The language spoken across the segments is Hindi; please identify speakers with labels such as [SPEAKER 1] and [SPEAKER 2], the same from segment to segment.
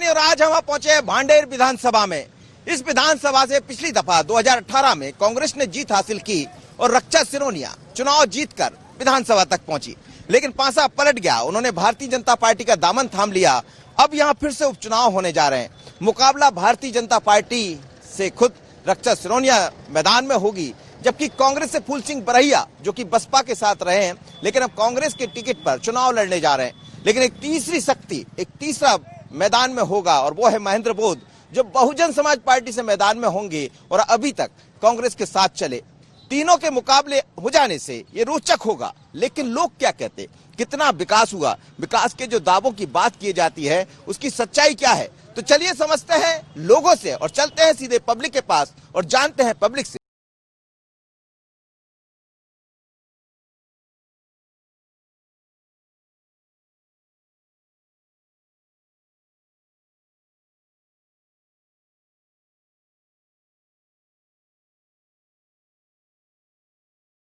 [SPEAKER 1] परवीन और आज हम पहुंचे हैं भांडेर विधानसभा में। इस विधानसभा से पिछली दफा 2018 में कांग्रेस ने जीत हासिल की और रक्षा सिरोनिया चुनाव जीतकर विधानसभा तक पहुंची, लेकिन पासा पलट गया। उन्होंने भारतीय जनता पार्टी का दामन थाम लिया। अब यहां फिर से उपचुनाव होने जा रहे हैं। मुकाबला भारतीय जनता पार्टी से खुद रक्षा सिरोनिया मैदान में होगी, जबकि कांग्रेस से फूल सिंह बरैया जो कि बसपा के साथ रहे हैं, लेकिन अब कांग्रेस के टिकट पर चुनाव लड़ने जा रहे हैं। लेकिन एक तीसरी शक्ति, एक तीसरा मैदान में होगा और वो है महेंद्र बोध, जो बहुजन समाज पार्टी से मैदान में होंगे और अभी तक कांग्रेस के साथ चले। तीनों के मुकाबले हो जाने से ये रोचक होगा। लेकिन लोग क्या कहते, कितना विकास हुआ, विकास के जो दावों की बात की जाती है उसकी सच्चाई क्या है? तो चलिए समझते हैं लोगों से और चलते हैं सीधे पब्लिक के पास और जानते हैं पब्लिक से।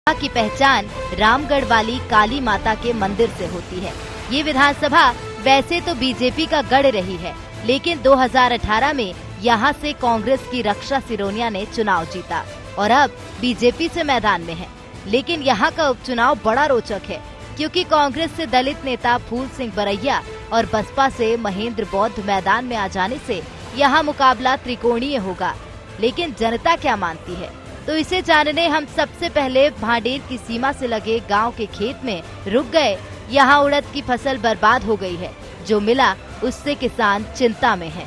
[SPEAKER 2] की पहचान रामगढ़ वाली काली माता के मंदिर से होती है। ये विधानसभा वैसे तो बीजेपी का गढ़ रही है, लेकिन 2018 में यहाँ से कांग्रेस की रक्षा सिरोनिया ने चुनाव जीता और अब बीजेपी से मैदान में है। लेकिन यहाँ का उपचुनाव बड़ा रोचक है, क्योंकि कांग्रेस से दलित नेता फूल सिंह बरैया और बसपा से महेंद्र बौद्ध मैदान में आ जाने से यहाँ मुकाबला त्रिकोणीय होगा। लेकिन जनता क्या मानती है, तो इसे जानने हम सबसे पहले भांडेर की सीमा से लगे गांव के खेत में रुक गए। यहाँ उड़द की फसल बर्बाद हो गई है, जो मिला उससे किसान चिंता में हैं।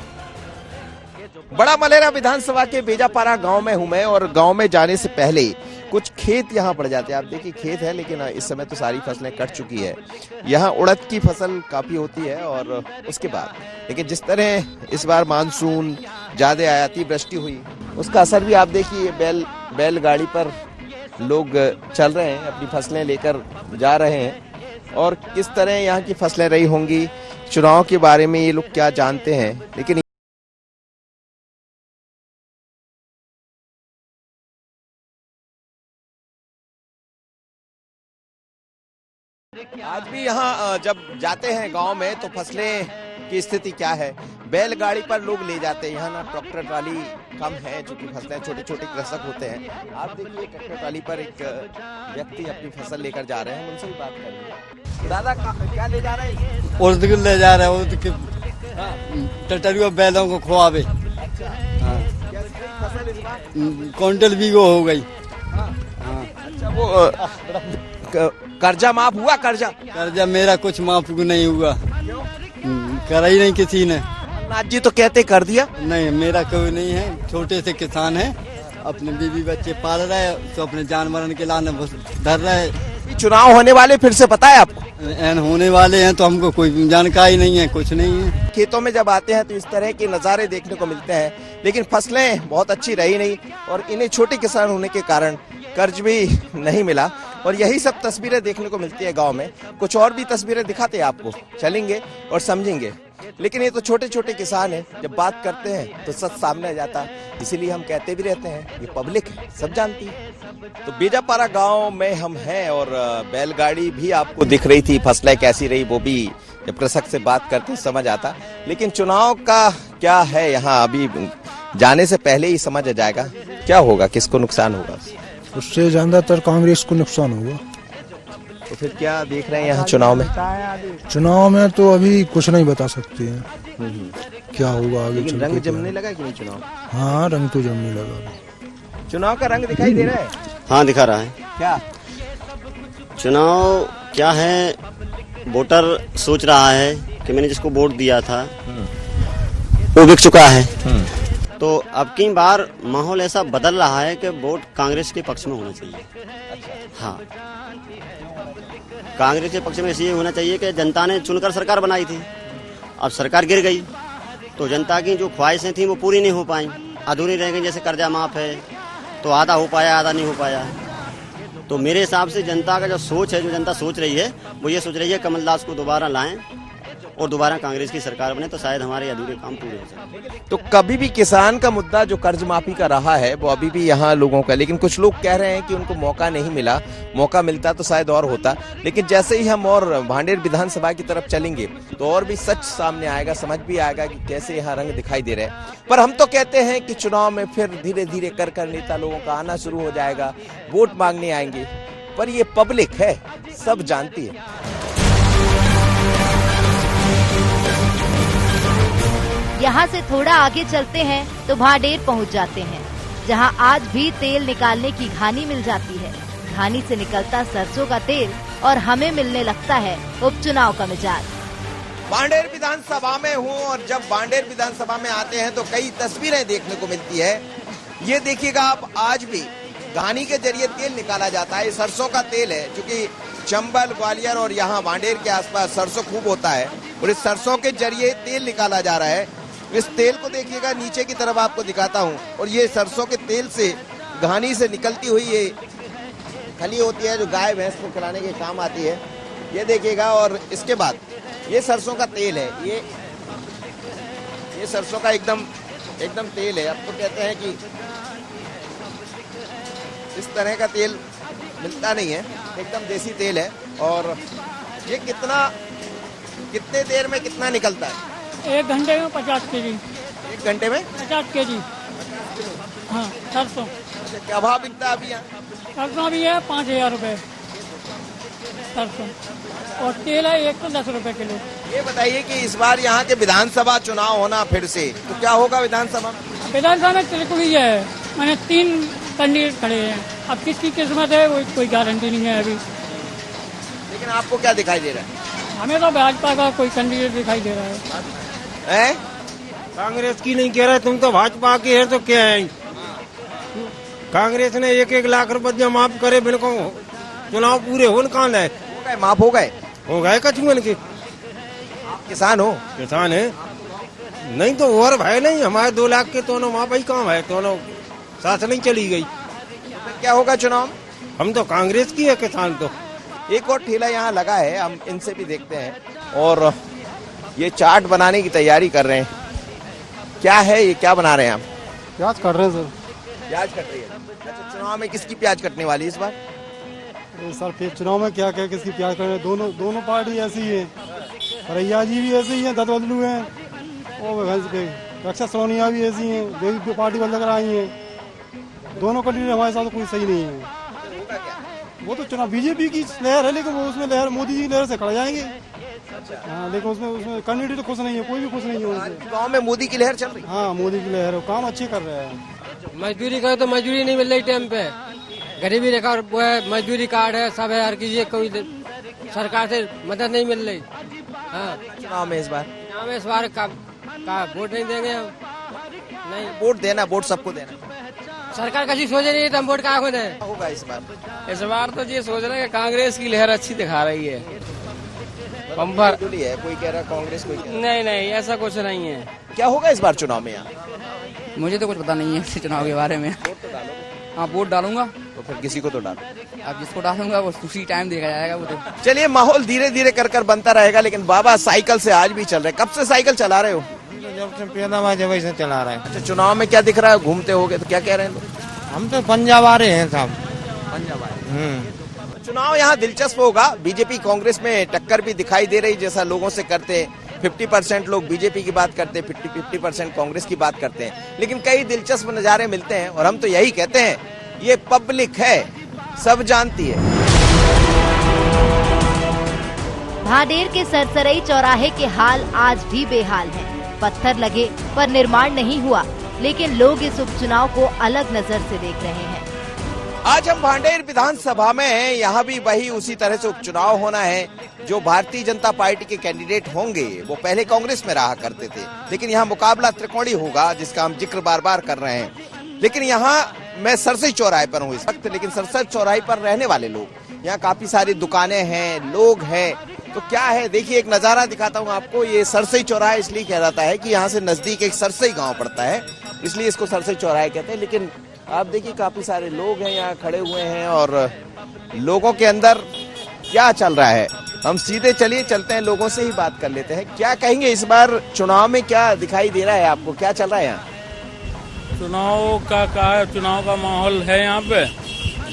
[SPEAKER 1] बड़ा मलेरा विधानसभा के बेजापारा गांव में हूं मैं और गांव में जाने से पहले कुछ खेत यहां पड़ जाते हैं। आप देखिए खेत है, लेकिन इस समय तो सारी फसलें कट चुकी है। यहां उड़द की फसल काफी होती है और उसके बाद लेकिन जिस तरह इस बार मानसून ज्यादा आया, अति वृष्टि हुई, उसका असर भी आप देखिए। बैलगाड़ी पर लोग चल रहे हैं, अपनी फसलें लेकर जा रहे हैं और किस तरह यहाँ की फसलें रही होंगी, चुनाव के बारे में ये लोग क्या जानते हैं। लेकिन आज भी यहाँ जब जाते हैं गांव में तो फसलें की स्थिति क्या है, बैलगाड़ी पर लोग ले जाते हैं। यहाँ ना ट्रैक्टर ट्राली कम है, जो कि फसलें छोटे छोटे कृषक होते हैं। आप देखिए ट्रैक्टर ट्राली पर एक व्यक्ति अपनी फसल लेकर जा रहे हैं, उनसे भी बात करेंगे। दादा क्या ले जा रहे हैं?
[SPEAKER 3] उर्द ले जा रहे हैं, उर्द के टटरियों बैलों को खुआवे। क्विंटल बीघो हो गई।
[SPEAKER 1] अच्छा, वो कर्जा माफ हुआ? कर्जा
[SPEAKER 3] मेरा कुछ माफ नहीं हुआ, करा ही नहीं किसी ने।
[SPEAKER 1] नाथ जी तो कहते कर दिया।
[SPEAKER 3] नहीं, मेरा कोई नहीं है, छोटे से किसान है, अपने बीवी बच्चे पाल रहे, तो अपने जानवरों के लाने धर रहे।
[SPEAKER 1] चुनाव होने वाले फिर से पता है आपको?
[SPEAKER 3] होने वाले हैं तो हमको कोई जानकारी नहीं है, कुछ नहीं है।
[SPEAKER 1] खेतों में जब आते हैं तो इस तरह के नज़ारे देखने को मिलते हैं, लेकिन फसलें बहुत अच्छी रही नहीं और इन्हें छोटे किसान होने के कारण कर्ज भी नहीं मिला और यही सब तस्वीरें देखने को मिलती है गांव में। कुछ और भी तस्वीरें दिखाते हैं आपको, चलेंगे और समझेंगे। लेकिन ये तो छोटे छोटे किसान हैं, जब बात करते हैं तो सच सामने आ जाता, इसीलिए हम कहते भी रहते हैं ये पब्लिक है, सब जानती है। तो बेजापारा गांव में हम हैं और बैलगाड़ी भी आपको दिख रही थी। फसलें कैसी रही वो भी जब कृषक से बात करते समझ आता। लेकिन चुनाव का क्या है यहाँ, अभी जाने से पहले ही समझ आ जाएगा क्या होगा, किसको नुकसान होगा।
[SPEAKER 4] उससे ज्यादातर कांग्रेस को नुकसान होगा।
[SPEAKER 1] तो फिर क्या देख रहे हैं यहाँ चुनाव में?
[SPEAKER 4] चुनाव में तो अभी कुछ नहीं बता सकते हैं क्या होगा आगे।
[SPEAKER 1] लेकिन रंग जमने लगा कि नहीं चुनाव?
[SPEAKER 4] हाँ, रंग तो जमने लगा।
[SPEAKER 1] चुनाव का रंग दिखाई दे रहा है?
[SPEAKER 5] हाँ, दिखा रहा है।
[SPEAKER 1] क्या
[SPEAKER 5] चुनाव क्या है, वोटर सोच रहा है कि मैंने जिसको वोट दिया था वो बिक चुका है। तो अब की बार माहौल ऐसा बदल रहा है कि वोट कांग्रेस के पक्ष में होना चाहिए। हाँ, कांग्रेस के पक्ष में इसलिए होना चाहिए कि जनता ने चुनकर सरकार बनाई थी, अब सरकार गिर गई तो जनता की जो ख्वाहिशें थी वो पूरी नहीं हो पाई, अधूरी रह गई। जैसे कर्जा माफ है तो आधा हो पाया, आधा नहीं हो पाया। तो मेरे हिसाब से जनता का जो सोच है, जो जनता सोच रही है वो ये सोच रही है कमलदास को दोबारा लाएं और दोबारा कांग्रेस की सरकार बने तो शायद हमारे अधूरे काम पूरे हो सकें।
[SPEAKER 1] तो कभी भी किसान का मुद्दा जो कर्ज माफी का रहा है वो अभी भी यहाँ लोगों का, लेकिन कुछ लोग कह रहे हैं कि उनको मौका नहीं मिला, मौका मिलता तो शायद और होता। लेकिन जैसे ही हम और भांडेर विधानसभा की तरफ चलेंगे तो और भी सच सामने आएगा, समझ भी आएगा कि कैसे यहाँ रंग दिखाई दे रहे हैं। पर हम तो कहते हैं कि चुनाव में फिर धीरे धीरे कर नेता लोगों का आना शुरू हो जाएगा, वोट मांगने आएंगे। पर ये पब्लिक है, सब जानती है।
[SPEAKER 2] यहाँ से थोड़ा आगे चलते हैं तो भांडेर पहुँच जाते हैं, जहाँ आज भी तेल निकालने की घानी मिल जाती है। घानी से निकलता सरसों का तेल और हमें मिलने लगता है उपचुनाव का मिजाज।
[SPEAKER 1] भांडेर विधानसभा में हूँ और जब भांडेर विधानसभा में आते हैं तो कई तस्वीरें देखने को मिलती है। ये देखिएगा आप, आज भी घानी के जरिए तेल निकाला जाता है। सरसों का तेल है, क्योंकि चंबल, ग्वालियर और यहाँ भांडेर के आसपास सरसों खूब होता है और इस सरसों के जरिए तेल निकाला जा रहा है। इस तेल को देखिएगा, नीचे की तरफ आपको दिखाता हूँ, और ये सरसों के तेल से घानी से निकलती हुई ये खली होती है जो गाय भैंस को खिलाने के काम आती है। ये देखिएगा, और इसके बाद ये सरसों का तेल है, ये सरसों का एकदम तेल है। अब तो कहते हैं कि इस तरह का तेल मिलता नहीं है, एकदम देसी तेल है। और ये कितने देर में कितना निकलता है?
[SPEAKER 6] 1 घंटे में 50 केजी।
[SPEAKER 1] 1 घंटे में
[SPEAKER 6] 50 केजी। हाँ, सरसों।
[SPEAKER 1] क्या भाव बिकता है अभी यहाँ?
[SPEAKER 6] सरसों भी है 5000 रुपये सरसों, और तेल है 110 रुपये किलो।
[SPEAKER 1] ये बताइए कि इस बार यहाँ के विधानसभा चुनाव होना फिर से, तो क्या होगा विधानसभा में?
[SPEAKER 6] विधानसभा में त्रिकोणीय है, मैंने 3 कैंडिडेट खड़े हैं। अब किसकी किस्मत है वो कोई गारंटी नहीं है अभी।
[SPEAKER 1] लेकिन आपको क्या दिखाई दे रहा है?
[SPEAKER 6] हमें तो भाजपा का कोई कैंडिडेट दिखाई दे रहा है।
[SPEAKER 7] कांग्रेस की नहीं कह रहे, तुम तो भाजपा के हैं तो क्या है? कांग्रेस ने 1-1 लाख रुपया माफ करे, बिल्कुल चुनाव पूरे हो कहाँ लाए?
[SPEAKER 1] हो गए, माफ हो गए
[SPEAKER 7] कछुअन के।
[SPEAKER 1] किसान हो?
[SPEAKER 7] किसान है नहीं तो और भाई नहीं, हमारे 2 लाख के दोनों माफ ही कहाँ है, दोनों साथ नहीं चली गई।
[SPEAKER 1] तो क्या होगा चुनाव?
[SPEAKER 7] हम तो कांग्रेस की है किसान तो।
[SPEAKER 1] एक और ठेला यहाँ लगा है, हम इनसे भी देखते हैं, और ये चाट बनाने की तैयारी कर रहे हैं। क्या है ये, क्या बना रहे हैं आप?
[SPEAKER 4] प्याज काट रहे हैं सर।
[SPEAKER 1] प्याज कट रही है। अच्छा, चुनाव में किसकी प्याज कटने वाली है इस बार?
[SPEAKER 4] सर फिर चुनाव में क्या किसकी प्याज काट रहे हैं? दोनों पार्टी ऐसी ही है। रैया जी भी ऐसे ही है, दत्त बदलू है, और रक्षा सोनिया भी ऐसी है, वे पार्टी बदल आई है। दोनों कैंडिडेट हमारे साथ कोई सही नहीं है। वो तो चुनाव बीजेपी की लहर है, लेकिन वो उसमें लहर मोदी जी लहर से खड़ा जाएंगे। हाँ, लेकिन उसमें कैंडिडेट तो खुश नहीं है, कोई भी खुश नहीं है उनसे।
[SPEAKER 1] गाँव में मोदी की लहर चल रही है।
[SPEAKER 4] हाँ, मोदी की लहर है, काम अच्छे कर रहे हैं।
[SPEAKER 8] मजदूरी करे तो मजदूरी नहीं मिल रही टाइम पे, गरीबी रेखा है, मजदूरी कार्ड है, सब है, हर किसी कोई सरकार से मदद नहीं मिल रही। हाँ,
[SPEAKER 1] चुनाव में इस बार
[SPEAKER 8] का वोट नहीं देंगे हम। नहीं,
[SPEAKER 1] वोट देना, वोट सबको देना।
[SPEAKER 8] सरकार कभी सोचे नहीं तो हम वोट कहाँ को दें?
[SPEAKER 1] होगा इस बार?
[SPEAKER 8] इस बार तो ये सोच रहे हैं कि कांग्रेस की लहर अच्छी दिखा रही है।
[SPEAKER 1] है, कोई कह रहा कांग्रेस, कोई कह रहा।
[SPEAKER 8] नहीं, ऐसा कुछ नहीं है।
[SPEAKER 1] क्या होगा इस बार चुनाव में यहाँ?
[SPEAKER 9] मुझे तो कुछ पता नहीं है चुनाव के बारे में।
[SPEAKER 1] वोट तो डालोगे?
[SPEAKER 9] हाँ, वोट डालूंगा।
[SPEAKER 1] तो फिर किसी को तो डालो।
[SPEAKER 9] अब जिसको डालूंगा वो उसी टाइम देखा जाएगा वो तो।
[SPEAKER 1] चलिए, माहौल धीरे धीरे कर बनता रहेगा। लेकिन बाबा साइकिल से आज भी चल रहे। कब से साइकिल चला रहे हो?
[SPEAKER 7] जब से पैदा हुआ जब से चला रहे हैं।
[SPEAKER 1] अच्छा, चुनाव में क्या दिख रहा है? घूमते होगे तो क्या कह रहे हैं लोग?
[SPEAKER 7] हम तो पंजाब आ रहे हैं साहब।
[SPEAKER 1] पंजाब आए। चुनाव यहाँ दिलचस्प होगा। बीजेपी कांग्रेस में टक्कर भी दिखाई दे रही, जैसा लोगों से करते हैं। 50% लोग बीजेपी की बात करते हैं, 50% कांग्रेस की बात करते हैं। लेकिन कई दिलचस्प नजारे मिलते हैं और हम तो यही कहते हैं, ये पब्लिक है, सब जानती है।
[SPEAKER 2] भांडेर के सरसरई चौराहे के हाल आज भी बेहाल है। पत्थर लगे पर निर्माण नहीं हुआ, लेकिन लोग इस उपचुनाव को अलग नजर से देख रहे हैं।
[SPEAKER 1] आज हम भांडेर विधानसभा में हैं। यहाँ भी वही उसी तरह से उपचुनाव होना है। जो भारतीय जनता पार्टी के कैंडिडेट होंगे वो पहले कांग्रेस में रहा करते थे, लेकिन यहाँ मुकाबला त्रिकोणीय होगा, जिसका हम जिक्र बार बार कर रहे हैं। लेकिन यहाँ मैं सरसई चौराहे पर हूँ इस वक्त, लेकिन सरसई चौराहे पर रहने वाले लोग, यहाँ काफी सारी दुकानें हैं, लोग हैं, तो क्या है देखिए, एक नजारा दिखाता हूँ आपको। ये सरसई चौराहा इसलिए कहा जाता है कि यहाँ से नजदीक एक सरसई गाँव पड़ता है, इसलिए इसको सरसई चौराहे कहते हैं। लेकिन आप देखिए, काफी सारे लोग हैं यहाँ खड़े हुए हैं, और लोगों के अंदर क्या चल रहा है हम सीधे चलिए चलते हैं, लोगों से ही बात कर लेते हैं। क्या कहेंगे इस बार चुनाव में क्या दिखाई दे रहा है आपको, क्या चल रहा है यहाँ?
[SPEAKER 6] चुनाव का माहौल है यहाँ पे,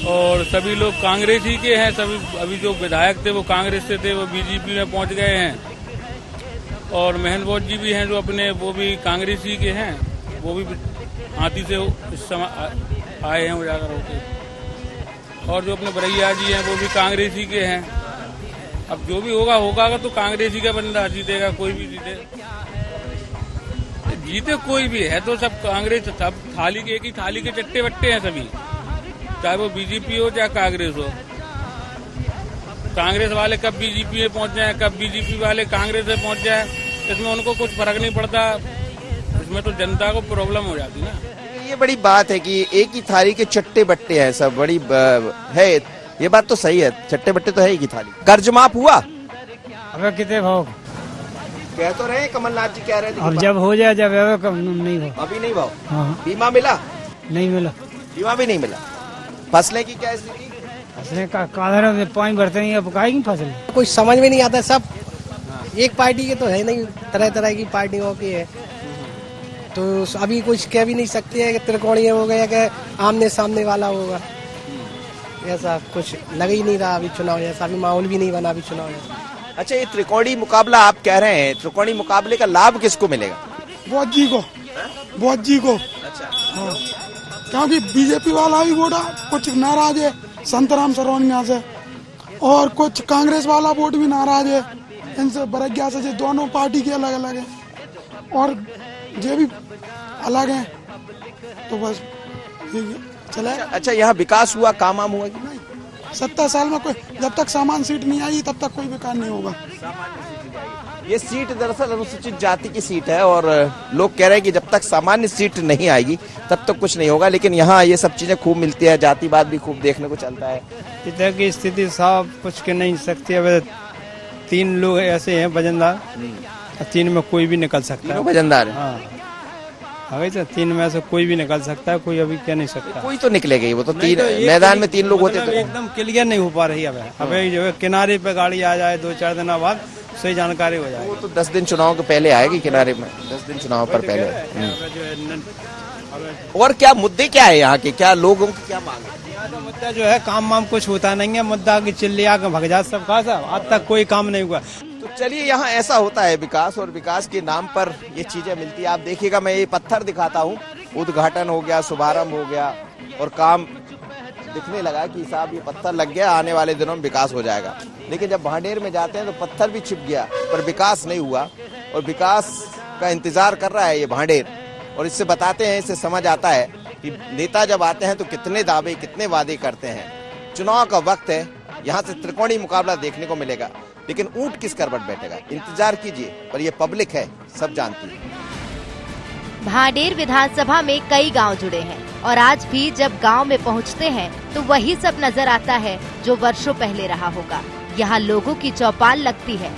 [SPEAKER 6] और सभी लोग कांग्रेस ही के हैं। सभी अभी जो विधायक थे वो कांग्रेस से थे, वो बीजेपी में पहुंच गए हैं। और महनबोध जी भी हैं जो अपने, वो भी कांग्रेस ही के हैं, वो भी हाथी से इस समय आए हैं उजागर होकर। और जो अपने बरैया जी हैं वो भी कांग्रेस ही के हैं। अब जो भी होगा तो कांग्रेस ही का बंदा जीतेगा, कोई भी जीते कोई भी है तो सब कांग्रेस, सब थाली के, एक ही थाली के चट्टे बट्टे हैं सभी, चाहे वो बीजेपी हो चाहे कांग्रेस हो। कांग्रेस वाले कब बीजेपी में पहुंच जाए, कब बीजेपी वाले कांग्रेस में पहुंच जाए, इसमें उनको कुछ फर्क नहीं पड़ता। इसमें तो जनता को प्रॉब्लम हो जाती ना।
[SPEAKER 1] ये बड़ी बात है कि एक ही थाली के चट्टे बट्टे हैं सब, बड़ी है ये बात तो सही है, चट्टे बट्टे तो है एक ही थाली। कर्ज माफ हुआ?
[SPEAKER 6] अब कितने भाव
[SPEAKER 1] कह तो रहे कमलनाथ जी, कह रहे थे
[SPEAKER 6] अब जब हो जाए, जब नहीं हो,
[SPEAKER 1] अभी नहीं भाव।
[SPEAKER 6] हाँ।
[SPEAKER 1] बीमा मिला?
[SPEAKER 6] नहीं मिला,
[SPEAKER 1] बीमा भी नहीं मिला। फसलें की क्या स्थिति?
[SPEAKER 6] फसलें का पानी भरते नहीं, अब खाएगी फसल?
[SPEAKER 10] कुछ समझ में नहीं आता, सब एक पार्टी के तो है नहीं, तरह तरह की पार्टियों की है, तो अभी कुछ कह भी नहीं सकते हैं कि त्रिकोणीय हो गया कि आमने सामने वाला होगा। ऐसा कुछ लग ही नहीं रहा अभी चुनाव जैसा, अभी माहौल भी नहीं बना अभी चुनाव जैसा।
[SPEAKER 1] अच्छा, ये त्रिकोणी मुकाबला आप कह रहे हैं, त्रिकोणी मुकाबले का लाभ किसको मिलेगा?
[SPEAKER 4] बहुत जी को, बहुत जी को।
[SPEAKER 1] अच्छा,
[SPEAKER 4] हाँ, क्योंकि बीजेपी वाला भी वोट कुछ नाराज है संतराम सरवनिया से, और कुछ कांग्रेस वाला वोट भी नाराज है इनसे, बरैया से। जो दोनों पार्टी के अलग अलग है और ये भी अलग है, तो बस चले।
[SPEAKER 1] अच्छा, यहाँ विकास हुआ, काम आम हुआ कि नहीं?
[SPEAKER 4] 70 साल में कोई, जब तक सामान सीट नहीं आई तब तक कोई विकास नहीं होगा।
[SPEAKER 1] ये सीट दरअसल अनुसूचित जाति की सीट है, और लोग कह रहे हैं कि जब तक सामान्य सीट नहीं आएगी तब तक कुछ नहीं होगा। लेकिन यहाँ ये सब चीजें खूब मिलती है, जातिवाद भी खूब देखने को चलता है।
[SPEAKER 11] इधर की स्थिति साफ कुछ के नहीं सकती। अब 3 लोग ऐसे हैं वजनदार, 3 में कोई भी निकल सकता है।
[SPEAKER 1] वजनदार है?
[SPEAKER 11] हाँ, अभी तो 3 में से कोई भी निकल सकता है, कोई अभी क्या नहीं सकता।
[SPEAKER 1] कोई तो निकलेगा, वो तो 3 मैदान में 3 लोग होते तो
[SPEAKER 11] एकदम क्लियर नहीं हो पा रही है। अभी जो है किनारे पे गाड़ी आ जाए 2-4 दिन बाद सही जानकारी हो जाए।
[SPEAKER 1] वो तो 10 दिन चुनाव के पहले आएगी किनारे में, 10 दिन चुनाव पर पहले। और क्या मुद्दे क्या है यहाँ के, क्या लोगों की क्या मांग है?
[SPEAKER 11] तो मुद्दा जो है काम वाम कुछ होता नहीं है, मुद्दा की चिल्लिया के भग जात सब का सब, आज तक कोई काम नहीं हुआ।
[SPEAKER 1] तो चलिए, यहाँ ऐसा होता है विकास, और विकास के नाम पर ये चीजें मिलती है। आप देखिएगा, मैं ये पत्थर दिखाता हूँ, उद्घाटन हो गया, शुभारंभ हो गया, और काम दिखने लगा कि साहब ये पत्थर लग गया, आने वाले दिनों में विकास हो जाएगा। लेकिन जब भांडेर में जाते हैं तो पत्थर भी छिप गया, पर विकास नहीं हुआ, और विकास का इंतजार कर रहा है ये भांडेर। और इससे बताते हैं, इससे समझ आता है कि नेता जब आते हैं तो कितने दावे, कितने वादे करते हैं। चुनाव का वक्त है, यहाँ से त्रिकोणी मुकाबला देखने को मिलेगा, लेकिन ऊंट किस करवट बैठेगा, इंतजार कीजिए। पर ये पब्लिक है, सब जानती है।
[SPEAKER 2] भांडेर विधानसभा में कई गांव जुड़े हैं, और आज भी जब गांव में पहुंचते हैं तो वही सब नजर आता है जो वर्षों पहले रहा होगा। यहाँ लोगों की चौपाल लगती है।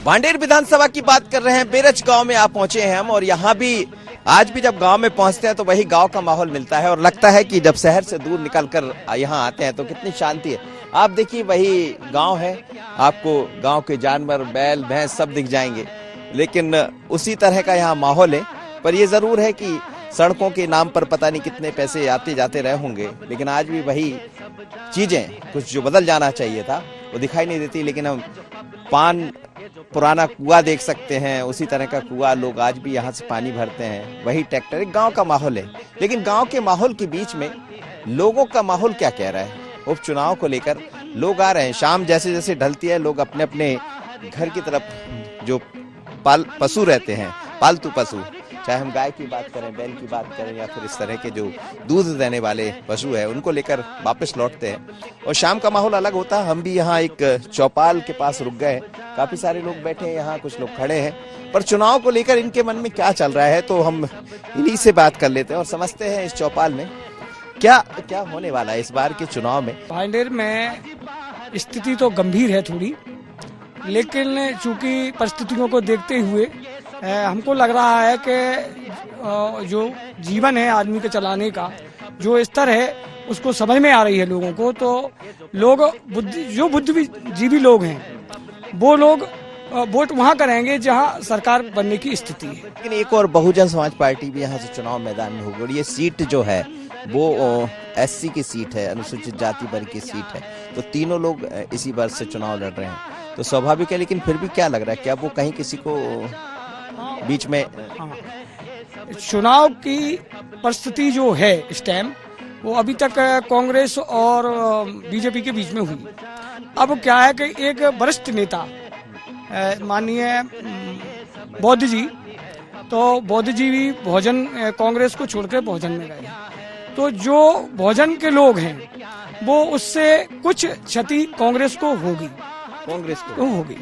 [SPEAKER 1] भांडेर विधानसभा की बात कर रहे हैं, बेरच गांव में आप पहुंचे हैं हम, और यहाँ भी आज भी जब गांव में पहुंचते हैं तो वही गांव का माहौल मिलता है, और लगता है कि जब शहर से दूर निकलकर यहाँ आते हैं तो कितनी शांति है। आप देखिए, वही गांव है, आपको गांव के जानवर, बैल भैंस सब दिख जाएंगे, लेकिन उसी तरह का यहाँ माहौल है। पर ये जरूर है कि सड़कों के नाम पर पता नहीं कितने पैसे आते जाते रहे होंगे, लेकिन आज भी वही चीजें, कुछ जो बदल जाना चाहिए था वो दिखाई नहीं देती। लेकिन हम पुराना कुआं देख सकते हैं, उसी तरह का कुआं लोग आज भी यहाँ से पानी भरते हैं, वही ट्रैक्टर। एक गांव का माहौल है, लेकिन गांव के माहौल के बीच में लोगों का माहौल क्या कह रहा है? उपचुनाव को लेकर लोग आ रहे हैं, शाम जैसे जैसे ढलती है लोग अपने अपने घर की तरफ, जो पशु रहते हैं, पालतू पशु, चाहे हम गाय की बात करें, बैल की बात करें, या फिर इस तरह के जो दूध देने वाले पशु है, उनको लेकर वापस लौटते हैं। और शाम का माहौल अलग होता है। हम भी यहाँ एक चौपाल के पास रुक गए, काफी सारे लोग बैठे हैं यहाँ, कुछ लोग खड़े हैं, पर चुनाव को लेकर इनके मन में क्या चल रहा है तो हम इन्हीं से बात कर लेते हैं और समझते हैं इस चौपाल में क्या क्या होने वाला है इस बार के चुनाव में।
[SPEAKER 6] भांडेर में स्थिति तो गंभीर है थोड़ी, लेकिन चूंकि परिस्थितियों को देखते हुए हमको लग रहा है कि जो जीवन है आदमी के चलाने का जो स्तर है उसको समझ में आ रही है लोगों को। तो लोग जो बुद्धिजीवी लोग हैं
[SPEAKER 12] वो लोग वोट वहां करेंगे जहां सरकार बनने की स्थिति है।
[SPEAKER 1] लेकिन एक और बहुजन समाज पार्टी भी यहाँ से चुनाव मैदान में होगी और ये सीट जो है वो एससी की सीट है, अनुसूचित जाति वर्ग की सीट है, तो तीनों लोग इसी वर्ष से चुनाव लड़ रहे हैं, तो स्वाभाविक है। लेकिन फिर भी क्या लग रहा है, क्या वो कहीं किसी को बीच में
[SPEAKER 12] चुनाव की परिस्थिति जो है इस टाइम वो अभी तक कांग्रेस और बीजेपी के बीच में हुई। अब क्या है कि एक वरिष्ठ नेता माननीय बौद्ध जी, तो बौद्ध जी भी बहुजन कांग्रेस को छोड़कर बहुजन में गए, तो जो बहुजन के लोग हैं वो उससे कुछ क्षति कांग्रेस को होगी,
[SPEAKER 1] कांग्रेस को होगी।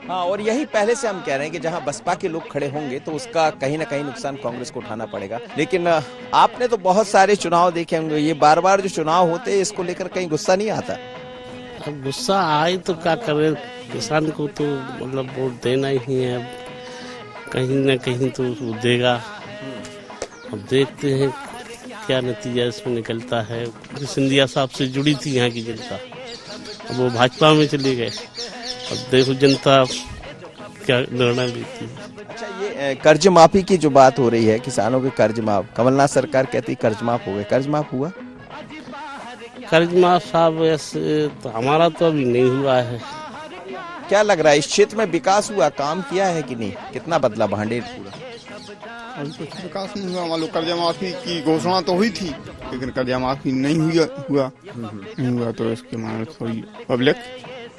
[SPEAKER 1] हाँ, और यही पहले से हम कह रहे हैं कि जहां बसपा के लोग खड़े होंगे तो उसका कहीं ना कहीं नुकसान कांग्रेस को उठाना पड़ेगा। लेकिन आपने तो बहुत सारे चुनाव देखे होंगे, ये बार बार जो चुनाव होते हैं इसको लेकर कहीं गुस्सा नहीं आता?
[SPEAKER 13] अब गुस्सा आए तो क्या करे, किसान को तो मतलब वोट देना ही है, कहीं न कहीं तो वो देगा। अब देखते हैं क्या नतीजा इसमें निकलता है। सिंधिया साहब से जुड़ी थी यहाँ की जनता, अब वो भाजपा में चले गए, अब देखो जनता क्या निर्णय लेती है।
[SPEAKER 1] अच्छा, ये कर्ज माफी की जो बात हो रही है, किसानों के कर्ज माफ, कमलनाथ सरकार कहती है कर्ज माफ हो गए, कर्ज माफ हुआ?
[SPEAKER 13] कर्ज माफ साहब ऐसे तो हमारा तो अभी नहीं हुआ है।
[SPEAKER 1] क्या लग रहा है इस क्षेत्र में विकास हुआ, काम किया है कि नहीं, कितना बदला भांडेर पूरा?
[SPEAKER 14] अभी कुछ विकास नहीं हुआ। मान लो कर्जा माफी की घोषणा तो हुई थी, लेकिन कर्जा माफी नहीं हुआ तो इसके मामले थोड़ी पब्लिक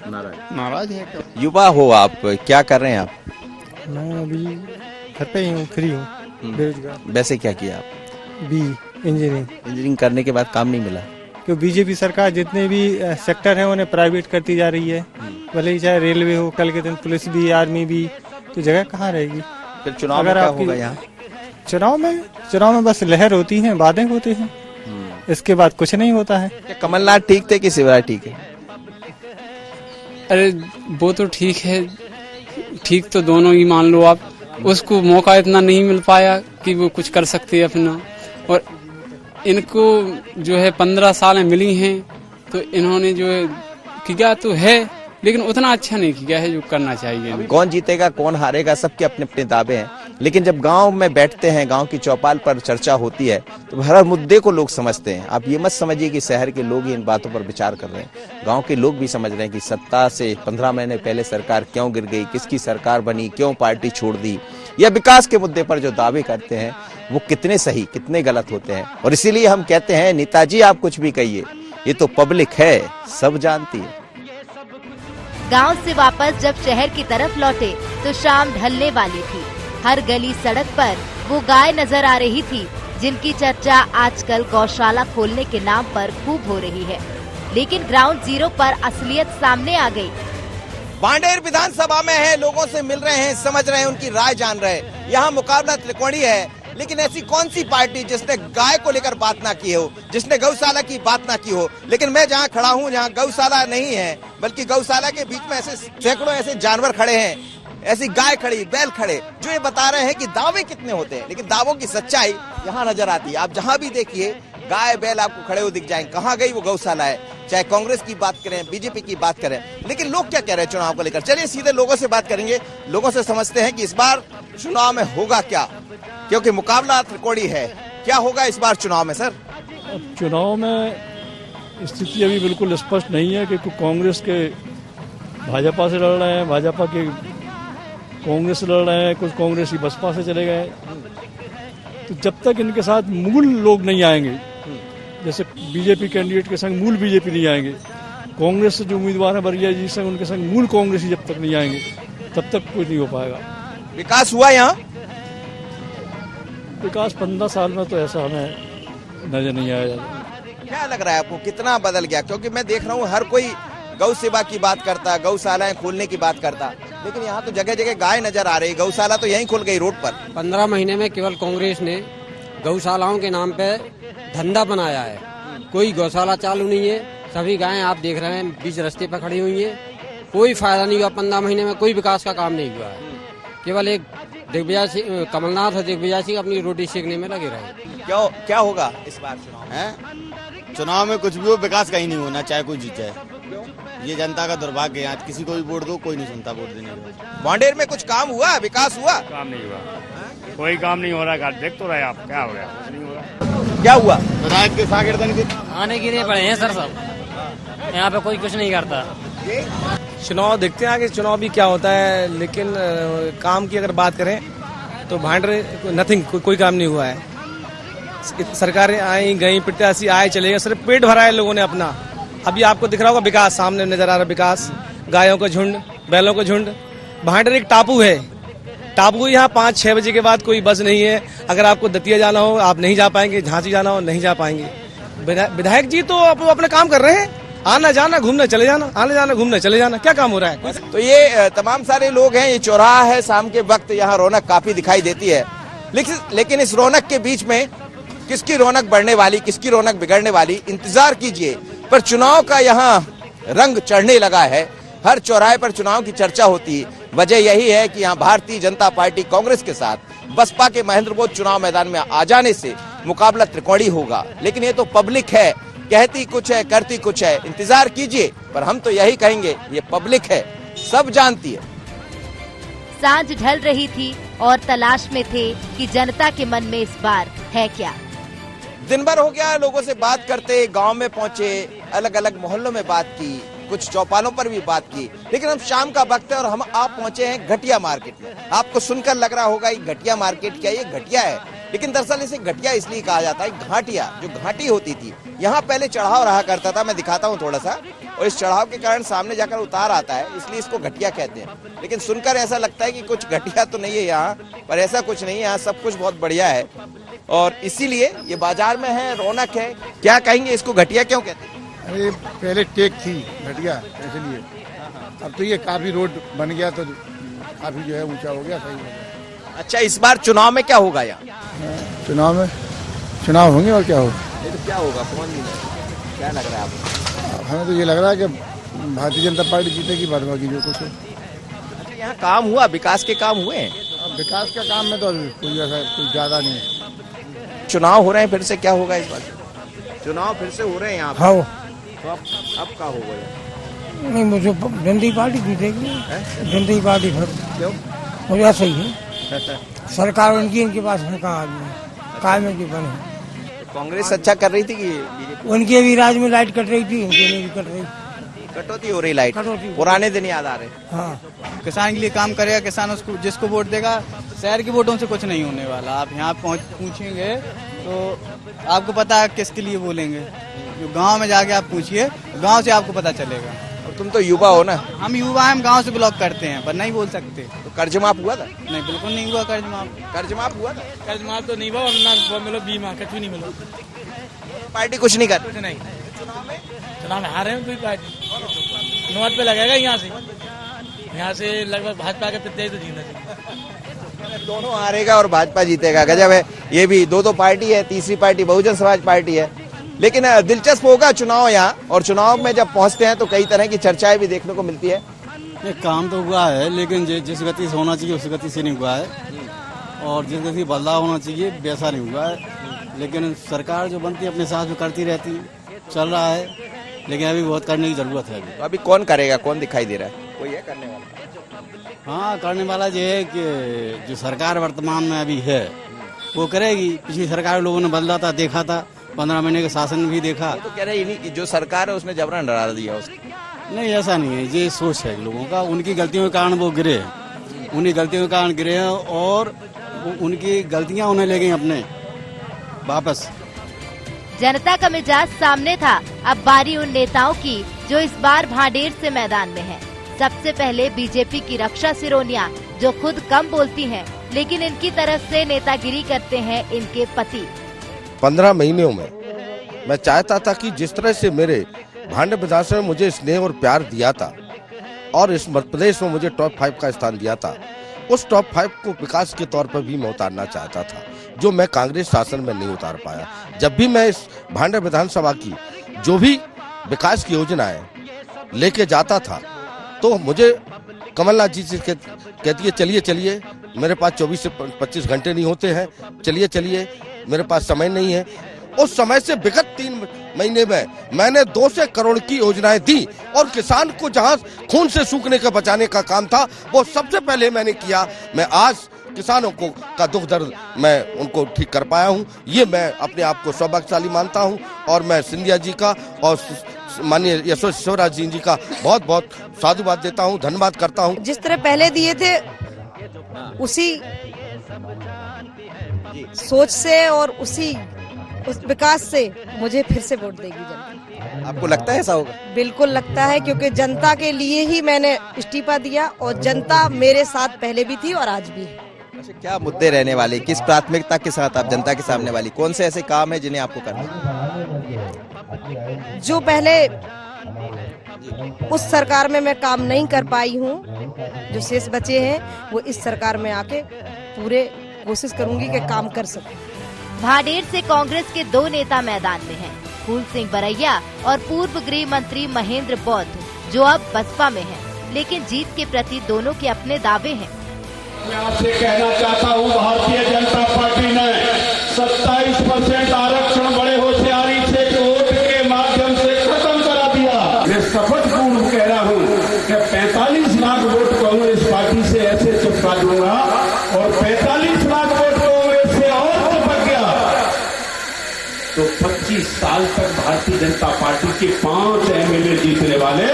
[SPEAKER 14] नाराज है।
[SPEAKER 1] युवा हो आप, क्या कर रहे हैं आप?
[SPEAKER 15] मैं अभी घर पे ही हूँ, फ्री हूँ, बेरोजगार।
[SPEAKER 1] वैसे क्या किया आप?
[SPEAKER 15] इंजीनियरिंग
[SPEAKER 1] करने के बाद काम नहीं मिला?
[SPEAKER 15] क्यों बीजेपी सरकार जितने भी सेक्टर हैं उन्हें प्राइवेट करती जा रही है, भले ही चाहे रेलवे हो, कल के दिन पुलिस भी, आर्मी भी, तो जगह कहाँ रहेगी?
[SPEAKER 1] फिर चुनाव में क्या होगा यहाँ?
[SPEAKER 15] चुनाव में बस लहर होती है, वादे होते हैं, इसके बाद कुछ नहीं होता है।
[SPEAKER 1] क्या कमलनाथ ठीक थे कि शिवराज ठीक है?
[SPEAKER 16] अरे वो तो ठीक है, ठीक तो दोनों ही मान लो आप, उसको मौका इतना नहीं मिल पाया कि वो कुछ कर सकते अपना, और इनको जो है 15 साल मिली हैं तो इन्होंने जो है किया तो है, लेकिन उतना अच्छा नहीं किया है जो करना चाहिए।
[SPEAKER 1] कौन जीतेगा कौन हारेगा सबके अपने अपने दावे हैं, लेकिन जब गांव में बैठते हैं, गांव की चौपाल पर चर्चा होती है तो हर मुद्दे को लोग समझते हैं। आप ये मत समझिए कि शहर के लोग ही इन बातों पर विचार कर रहे हैं, गांव के लोग भी समझ रहे हैं कि सत्ता से 15 महीने पहले सरकार क्यों गिर गई, किसकी सरकार बनी, क्यों पार्टी छोड़ दी, या विकास के मुद्दे पर जो दावे करते हैं वो कितने सही कितने गलत होते हैं। और इसीलिए हम कहते हैं नेताजी आप कुछ भी कहिए, ये तो पब्लिक है, सब जानती है।
[SPEAKER 2] गांव से वापस जब शहर की तरफ लौटे तो शाम ढलने वाली थी। हर गली सड़क पर वो गाय नजर आ रही थी जिनकी चर्चा आजकल गौशाला खोलने के नाम पर खूब हो रही है। लेकिन ग्राउंड जीरो पर असलियत सामने आ गई।
[SPEAKER 1] भांडेर विधानसभा में है, लोगों से मिल रहे हैं, समझ रहे हैं, उनकी राय जान रहे हैं। यहाँ मुकाबला त्रिकोणीय है, लेकिन ऐसी कौन सी पार्टी जिसने गाय को लेकर बात ना की हो, जिसने गौशाला की बात ना की हो। लेकिन मैं जहाँ खड़ा हूँ, जहाँ गौशाला नहीं है बल्कि गौशाला के बीच में ऐसे सैकड़ों ऐसे जानवर खड़े हैं, ऐसी गाय खड़ी, बैल खड़े, जो ये बता रहे हैं कि दावे कितने होते हैं, लेकिन दावों की सच्चाई यहाँ नजर आती है। आप जहाँ भी देखिए गाय बैल आपको खड़े हुए दिख जाएंगे। कहाँ गई वो गौशाला है? चाहे कांग्रेस की बात करें, बीजेपी की बात करें, लेकिन लोग क्या कह रहे हैं चुनाव को लेकर। चलिए सीधे लोगों से बात करेंगे, लोगों से समझते हैं कि इस बार चुनाव में होगा क्या, क्योंकि मुकाबला त्रिकोणीय है। क्या होगा इस बार चुनाव में सर?
[SPEAKER 17] चुनाव में स्थिति अभी बिल्कुल स्पष्ट नहीं है, क्योंकि कांग्रेस के भाजपा से लड़ रहे हैं, भाजपा के कांग्रेस से लड़ रहे हैं, कुछ कांग्रेसी बसपा से चले गए। तो जब तक इनके साथ मूल लोग नहीं आएंगे, जैसे बीजेपी कैंडिडेट के संग मूल बीजेपी नहीं आएंगे, कांग्रेस से जो उम्मीदवार है बरिया जी संग, उनके संग मूल कांग्रेसी जब तक नहीं आएंगे तब तक कुछ नहीं हो पाएगा।
[SPEAKER 1] विकास हुआ यहाँ?
[SPEAKER 17] विकास 15 साल में तो ऐसा हमें नजर नहीं आया।
[SPEAKER 1] क्या लग रहा है आपको कितना बदल गया? क्योंकि मैं देख रहा हूँ हर कोई गौ सेवा की बात करता, गौशालाएं खोलने की बात करता, लेकिन यहाँ तो जगह जगह गाय नजर आ रही। गौशाला तो यहीं खुल गई रोड पर।
[SPEAKER 8] 15 महीने में केवल कांग्रेस ने गौशालाओं के नाम पे धंधा बनाया है। कोई गौशाला चालू नहीं है, सभी गायें आप देख रहे हैं बीच रास्ते पर खड़ी हुई है। कोई फायदा नहीं हुआ, 15 महीने में कोई विकास का काम नहीं हुआ है। केवल एक दिग्विजय सिंह, कमलनाथ और दिग्विजय सिंह अपनी रोटी सेकने में लगे रहे।
[SPEAKER 1] क्या होगा इस बार चुनाव
[SPEAKER 3] में? चुनाव में कुछ भी हो, विकास कहीं नहीं होना, चाहे कोई जीत जाए।
[SPEAKER 18] ये जनता का दुर्भाग्य है। आज किसी को भी वोट दो, कोई नहीं सुनता वोट देने का।
[SPEAKER 1] भांडेर में कुछ काम हुआ, विकास हुआ?
[SPEAKER 19] काम नहीं हुआ, कोई काम नहीं हो रहा। देख तो रहे आप, क्या हो रहा है? कुछ नहीं हो रहा।
[SPEAKER 1] क्या हुआ?
[SPEAKER 18] विधायक के शागिर्दन के
[SPEAKER 20] आने गिरे पड़े हैं सर सब, यहाँ पे कोई कुछ नहीं करता।
[SPEAKER 10] चुनाव देखते हैं आगे, चुनाव भी क्या होता है, लेकिन काम की अगर बात करें तो भांडेर नथिंग, कोई काम नहीं हुआ है। सरकारें आई गई, प्रत्याशी आए चले गए, सिर्फ पेट भरा है लोगों ने अपना। अभी आपको दिख रहा होगा विकास, सामने नजर आ रहा विकास, गायों का झुंड, बैलों का झुंड। भांडेर एक टापू है, टापू यहाँ 5-6 बजे के बाद कोई बस नहीं है। अगर आपको दतिया जाना हो आप नहीं जा पाएंगे, झांसी जाना हो नहीं जा पाएंगे। विधायक जी तो अपने काम कर रहे हैं, आना जाना घूमना चले जाना, आना जाना घूमना चले जाना, क्या काम हो रहा है?
[SPEAKER 1] तो ये तमाम सारे लोग हैं, ये चौराहा है, शाम के वक्त यहाँ रौनक काफी दिखाई देती है। लेकिन इस रौनक के बीच में किसकी रौनक बढ़ने वाली, किसकी रौनक बिगड़ने वाली, इंतजार कीजिए। पर चुनाव का यहाँ रंग चढ़ने लगा है, हर चौराहे पर चुनाव की चर्चा होती है। वजह यही है कि यहाँ भारतीय जनता पार्टी कांग्रेस के साथ बसपा के महेंद्र बोध चुनाव मैदान में आ जाने से मुकाबला त्रिकोणी होगा। लेकिन ये तो पब्लिक है, कहती कुछ है करती कुछ है, इंतजार कीजिए। पर हम तो यही कहेंगे, ये पब्लिक है, सब जानती है।
[SPEAKER 2] सांझ ढल रही थी और तलाश में थे कि जनता के मन में इस बार है क्या।
[SPEAKER 1] दिन भर हो गया लोगों से बात करते, गांव में पहुंचे, अलग अलग मोहल्लों में बात की, कुछ चौपालों पर भी बात की। लेकिन हम शाम का वक्त है और आप पहुंचे हैं घटिया मार्केट में। आपको सुनकर लग रहा होगा ये घटिया मार्केट क्या, ये घटिया है, लेकिन दरअसल इसे घटिया इसलिए कहा जाता है, घाटिया जो घाटी होती थी यहाँ पहले चढ़ाव रहा करता था। मैं दिखाता हूँ थोड़ा सा, और इस चढ़ाव के कारण सामने जाकर उतार आता है, इसलिए इसको घटिया कहते हैं। लेकिन सुनकर ऐसा लगता है कि कुछ घटिया तो नहीं है यहाँ, पर ऐसा कुछ नहीं है, यहाँ सब कुछ बहुत बढ़िया है। और इसीलिए ये बाजार में है, रौनक है। क्या कहेंगे, इसको घटिया क्यों कहते हैं?
[SPEAKER 21] अरे पहले टेक थी घटिया, इसलिए अब तो ये काफी रोड बन गया तो काफी जो है ऊंचा हो गया, सही हो गया।
[SPEAKER 1] अच्छा, इस बार चुनाव में क्या होगा यहाँ?
[SPEAKER 21] चुनाव होंगे और क्या होगा?
[SPEAKER 1] तो क्या होगा, कौन जीतेगा, क्या लग रहा है आपको?
[SPEAKER 21] हमें तो ये लग रहा है कि भारतीय जनता पार्टी जीतेगी, बाद बाकी जो कुछ है।
[SPEAKER 1] अच्छा, यहाँ काम हुआ, विकास के काम हुए हैं?
[SPEAKER 21] विकास का काम में तो कोई ऐसा कुछ ज्यादा नहीं है।
[SPEAKER 1] चुनाव हो रहे हैं, फिर से क्या होगा इस बार? चुनाव फिर से हो रहे हैं यहाँ पे।
[SPEAKER 22] हाँ।
[SPEAKER 1] तो अब क्या होगा?
[SPEAKER 22] नहीं, मुझे जनता पार्टी जीतेगी, जनता पार्टी। फिर
[SPEAKER 1] क्यों?
[SPEAKER 22] मुझे ऐसा ही है, सरकार उनकी, इनके पास में कहाँ आदमी काय में की बने।
[SPEAKER 1] कांग्रेस अच्छा कर रही थी कि बीजेपी?
[SPEAKER 22] उनके भी राज में लाइट कट रही थी, उनके नहीं भी कट रही,
[SPEAKER 1] कटौती हो रही लाइट, पुराने दिन याद आ रहे।
[SPEAKER 22] हाँ,
[SPEAKER 23] किसान के लिए काम करेगा, किसान उसको जिसको वोट देगा। शहर के वोटों से कुछ नहीं होने वाला। आप यहाँ पूछेंगे तो आपको पता है किसके लिए बोलेंगे। जो गांव में जाके आप पूछिए, गांव से आपको पता चलेगा।
[SPEAKER 1] और तुम तो युवा हो ना?
[SPEAKER 23] हम युवा हैं, हम गांव से ब्लॉक करते हैं, पर नहीं बोल सकते।
[SPEAKER 1] तो कर्ज माफ हुआ था?
[SPEAKER 23] नहीं, बिल्कुल नहीं हुआ कर्ज माफ।
[SPEAKER 1] कर्ज माफ हुआ था?
[SPEAKER 6] कर्ज माफ तो नहीं हुआ, और मिलो बीमा कुछ भी नहीं मिलो।
[SPEAKER 1] पार्टी कुछ नहीं कर,
[SPEAKER 6] कुछ नहीं। चुनाव में हार रहे हैं कोई पार्टी, नोट पे लगेगा। यहाँ से लगभग भाजपा के प्रत्याशी तो जीतना चाहिए।
[SPEAKER 1] दोनों हारेगा और भाजपा जीतेगा, गजब है। ये भी दो पार्टी है, तीसरी पार्टी बहुजन समाज पार्टी है। लेकिन दिलचस्प होगा चुनाव यहाँ, और चुनाव में जब पहुँचते हैं तो कई तरह की चर्चाएं भी देखने को मिलती है।
[SPEAKER 3] ये काम तो हुआ है, लेकिन जिस गति से होना चाहिए उस गति से नहीं हुआ है, और जिस गति बदलाव होना चाहिए वैसा नहीं हुआ है। लेकिन सरकार जो बनती है अपने साथ में करती रहती है, चल रहा है, लेकिन अभी बहुत करने की जरूरत है।
[SPEAKER 1] तो अभी कौन करेगा, कौन दिखाई दे रहा है? कोई है करने वाला?
[SPEAKER 3] हाँ, करने वाला ये है कि जो सरकार वर्तमान में अभी है वो करेगी। पिछली सरकार लोगों ने बदला था, देखा था, 15 महीने के शासन भी देखा।
[SPEAKER 1] तो कह रहे हैं जो सरकार है उसने जबरन डरा दिया उसको।
[SPEAKER 3] नहीं, ऐसा नहीं है, ये सोच है लोगों का। उनकी गलतियों के कारण वो गिरे, उन्हीं गलतियों के कारण गिरे हैं, और उनकी गलतियां उन्हें ले गई अपने वापस।
[SPEAKER 2] जनता का मिजाज सामने था। अब बारी उन नेताओं की जो इस बार भांडेर से मैदान में हैं। सबसे पहले बीजेपी की रक्षा सिरोनिया, जो खुद कम बोलती हैं, लेकिन इनकी तरफ से नेतागिरी करते हैं इनके पति।
[SPEAKER 24] 15 महीनों में मैं चाहता था कि जिस तरह से मेरे भांडेर विधानसभा में मुझे स्नेह और प्यार दिया था, और इस मध्य प्रदेश में मुझे टॉप 5 का स्थान दिया था, उस टॉप 5 को विकास के तौर पर भी मैं उतारना चाहता था, जो मैं कांग्रेस शासन में नहीं उतार पाया। जब भी मैं इस भांडेर विधानसभा की जो भी विकास की योजनाएं लेके जाता था, तो मुझे कमलनाथ जी से कहती है चलिए चलिए, मेरे पास 24 से 25 घंटे नहीं होते हैं, चलिए चलिए, मेरे पास समय नहीं है। उस समय से विगत 3 महीने में मैंने 200 करोड़ की योजनाएं दी और किसान को जहां खून से सूखने का बचाने का काम था वो सबसे पहले मैंने किया। मैं आज किसानों को का दुख दर्द मैं उनको ठीक कर पाया हूं। ये मैं अपने आप को सौभाग्यशाली मानता हूं और मैं सिंधिया जी का और माननीय यशवंत शिवराज जी का बहुत बहुत साधुवाद देता हूं, धन्यवाद करता हूं।
[SPEAKER 4] जिस तरह पहले दिए थे उसी सोच से और उस विकास से मुझे फिर से वोट देगी जनता।
[SPEAKER 1] आपको लगता है ऐसा होगा?
[SPEAKER 4] बिल्कुल लगता है, क्योंकि जनता के लिए ही मैंने इस्तीफा दिया और जनता मेरे साथ पहले भी थी और आज भी है।
[SPEAKER 1] अच्छा, क्या मुद्दे रहने वाले, किस प्राथमिकता के साथ आप जनता के सामने वाली, कौन से ऐसे काम है जिन्हें आपको करना है?
[SPEAKER 4] जो पहले उस सरकार में मैं काम नहीं कर पाई हूँ, जो शेष बचे हैं वो इस सरकार में आके पूरे कोशिश करूंगी कि काम कर सकूं।
[SPEAKER 2] भाडेर से कांग्रेस के 2 नेता मैदान में हैं, फूल सिंह बरैया और पूर्व गृह मंत्री महेंद्र बौद्ध, जो अब बसपा में हैं, लेकिन जीत के प्रति दोनों के अपने दावे हैं।
[SPEAKER 5] मैं आपसे कहना चाहता हूं, भारतीय जनता पार्टी ने 27% आरक्षण बड़े होशियारी से वोट के माध्यम से खत्म करा दिया। मैं शपथ पूर्वक कह रहा हूं कि 45 लाख वोट कांग्रेस पार्टी से ऐसे चिपका दूंगा और 45 लाख वोट कांग्रेस से और चिपक गया तो 25 साल तक भारतीय जनता पार्टी के 5 एमएलए जीतने वाले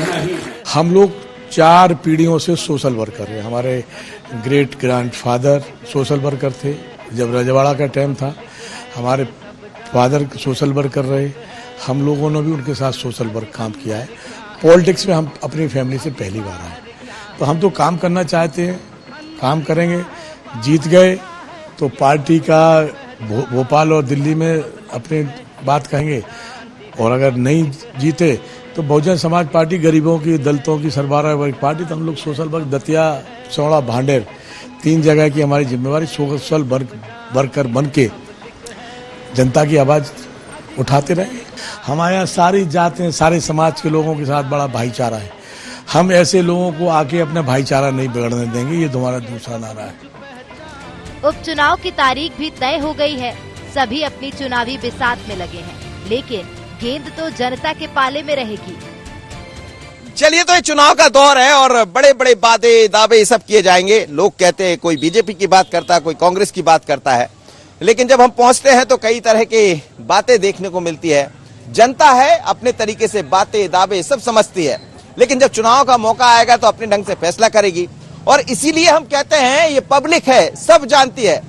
[SPEAKER 5] नहीं।
[SPEAKER 7] हम लोग 4 पीढ़ियों से सोशल वर्कर हैं। हमारे ग्रेट ग्रैंडफादर सोशल वर्कर थे, जब रजवाड़ा का टाइम था हमारे फादर सोशल वर्कर रहे, हम लोगों ने भी उनके साथ सोशल वर्क काम किया है। पॉलिटिक्स में हम अपनी फैमिली से पहली बार आए, तो हम तो काम करना चाहते हैं, काम करेंगे। जीत गए तो पार्टी का भोपाल और दिल्ली में अपनी बात कहेंगे, और अगर नहीं जीते तो बहुजन समाज पार्टी गरीबों की, दलितों की सरबराह वर्ग पार्टी, तो हम लोग सोशल वर्क दतिया, चौड़ा, भांडेर 3 जगह की हमारी जिम्मेवारी सोशल वर्कर बन के जनता की आवाज़ उठाते रहे। हमारे यहाँ सारी जातें, सारे समाज के लोगों के साथ बड़ा भाईचारा है। हम ऐसे लोगों को आके अपना भाईचारा नहीं बिगड़ने देंगे, ये तुम्हारा दूसरा नारा है।
[SPEAKER 2] उपचुनाव की तारीख भी तय हो गई है, सभी अपनी चुनावी बिसात में लगे हैं, लेकिन गेंद तो जनता के पाले में रहेगी।
[SPEAKER 1] चलिए, तो ये चुनाव का दौर है और बड़े बड़े वादे दावे सब किए जाएंगे। लोग कहते हैं, कोई बीजेपी की बात करता है, कोई कांग्रेस की बात करता है, लेकिन जब हम पहुंचते हैं तो कई तरह की बातें देखने को मिलती है। जनता है अपने तरीके से बातें दावे सब समझती है, लेकिन जब चुनाव का मौका आएगा तो अपने ढंग से फैसला करेगी। और इसीलिए हम कहते हैं ये पब्लिक है, सब जानती है।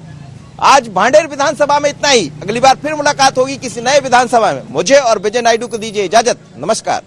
[SPEAKER 1] आज भांडेर विधानसभा में इतना ही, अगली बार फिर मुलाकात होगी किसी नए विधानसभा में। मुझे और विजय नायडू को दीजिए इजाजत, नमस्कार।